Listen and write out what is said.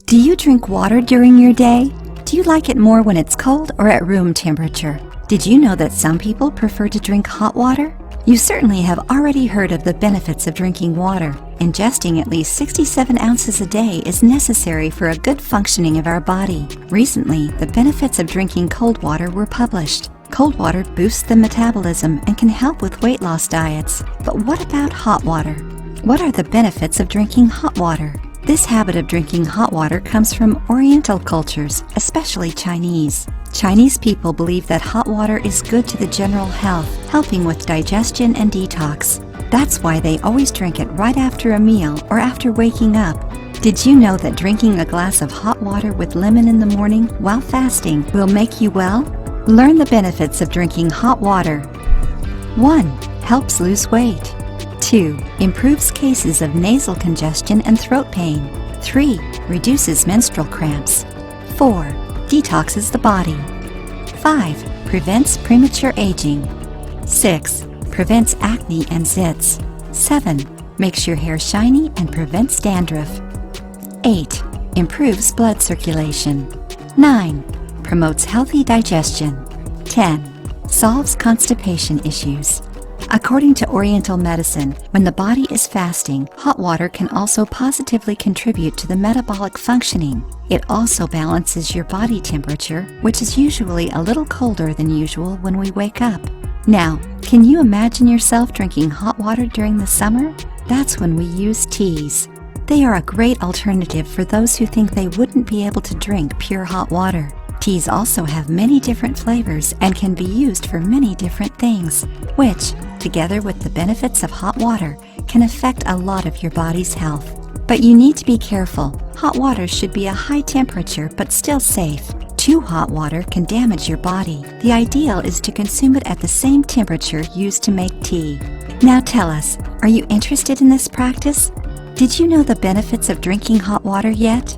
Do you drink water during your day? Do you like it more when it's cold or at room temperature? Did you know that some people prefer to drink hot water? You certainly have already heard of the benefits of drinking water. Ingesting at least 67 ounces a day is necessary for a good functioning of our body. Recently, the benefits of drinking cold water were published. Cold water boosts the metabolism and can help with weight loss diets. But what about hot water? What are the benefits of drinking hot water? This habit of drinking hot water comes from Oriental cultures, especially Chinese. Chinese people believe that hot water is good to the general health, helping with digestion and detox. That's why they always drink it right after a meal or after waking up. Did you know that drinking a glass of hot water with lemon in the morning while fasting will make you well? Learn the benefits of drinking hot water. 1. Helps lose weight. 2. Improves cases of nasal congestion and throat pain. 3. Reduces menstrual cramps. 4. Detoxes the body. 5. Prevents premature aging. 6. Prevents acne and zits. 7. Makes your hair shiny and prevents dandruff. 8. Improves blood circulation. 9. Promotes healthy digestion. 10. Solves constipation issues. According to Oriental medicine, when the body is fasting, hot water can also positively contribute to the metabolic functioning. It also balances your body temperature, which is usually a little colder than usual when we wake up. Now, can you imagine yourself drinking hot water during the summer? That's when we use teas. They are a great alternative for those who think they wouldn't be able to drink pure hot water. Teas also have many different flavors and can be used for many different things, which, together with the benefits of hot water, can affect a lot of your body's health. But you need to be careful. Hot water should be a high temperature but still safe. Too hot water can damage your body. The ideal is to consume it at the same temperature used to make tea. Now tell us, are you interested in this practice? Did you know the benefits of drinking hot water yet?